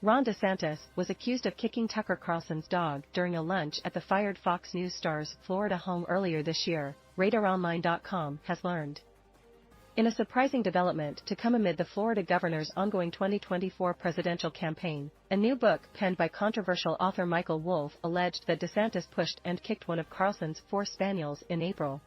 Ron DeSantis was accused of kicking Tucker Carlson's dog during a lunch at the fired Fox News star's Florida home earlier this year, RadarOnline.com has learned. In a surprising development to come amid the Florida governor's ongoing 2024 presidential campaign, a new book penned by controversial author Michael Wolff alleged that DeSantis pushed and kicked one of Carlson's 4 spaniels in April.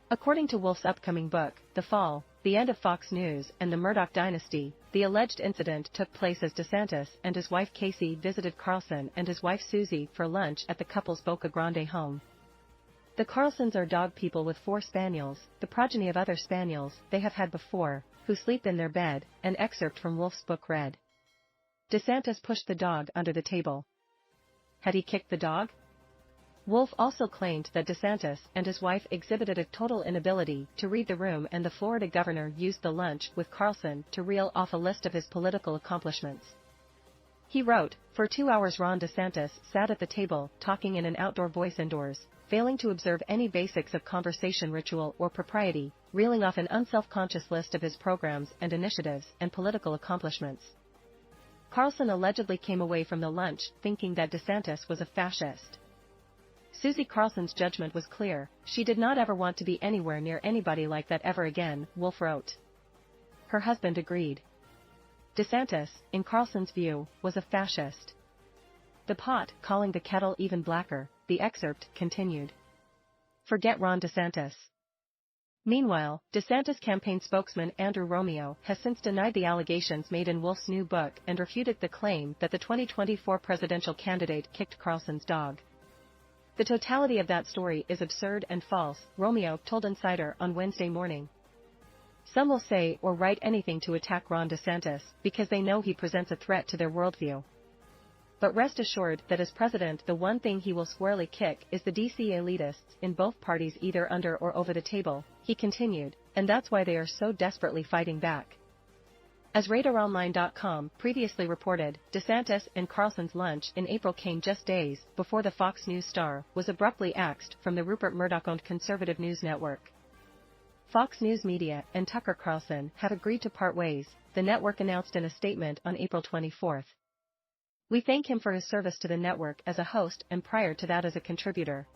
According to Wolff's upcoming book, The Fall, The End of Fox News and the Murdoch Dynasty, the alleged incident took place as DeSantis and his wife Casey visited Carlson and his wife Susie for lunch at the couple's Boca Grande home. The Carlsons are dog people with 4 spaniels, the progeny of other spaniels they have had before, who sleep in their bed, an excerpt from Wolff's book read. DeSantis pushed the dog under the table. Had he kicked the dog? Wolff also claimed that DeSantis and his wife exhibited a total inability to read the room and the Florida governor used the lunch with Carlson to reel off a list of his political accomplishments. He wrote, "For 2 hours Ron DeSantis sat at the table talking in an outdoor voice indoors, failing to observe any basics of conversation ritual or propriety, reeling off an unself-conscious list of his programs and initiatives and political accomplishments." Carlson allegedly came away from the lunch thinking that DeSantis was a fascist. Susie Carlson's judgment was clear, she did not ever want to be anywhere near anybody like that ever again, Wolff wrote. Her husband agreed. DeSantis, in Carlson's view, was a fascist. The pot calling the kettle even blacker, the excerpt continued. Forget Ron DeSantis. Meanwhile, DeSantis campaign spokesman Andrew Romeo has since denied the allegations made in Wolff's new book and refuted the claim that the 2024 presidential candidate kicked Carlson's dog. The totality of that story is absurd and false, Romeo told Insider on Wednesday morning. Some will say or write anything to attack Ron DeSantis because they know he presents a threat to their worldview. But rest assured that as president the one thing he will squarely kick is the DC elitists in both parties either under or over the table, he continued, and that's why they are so desperately fighting back. As RadarOnline.com previously reported, DeSantis and Carlson's lunch in April came just days before the Fox News star was abruptly axed from the Rupert Murdoch-owned conservative news network. Fox News Media and Tucker Carlson have agreed to part ways, the network announced in a statement on April 24. "We thank him for his service to the network as a host and prior to that as a contributor.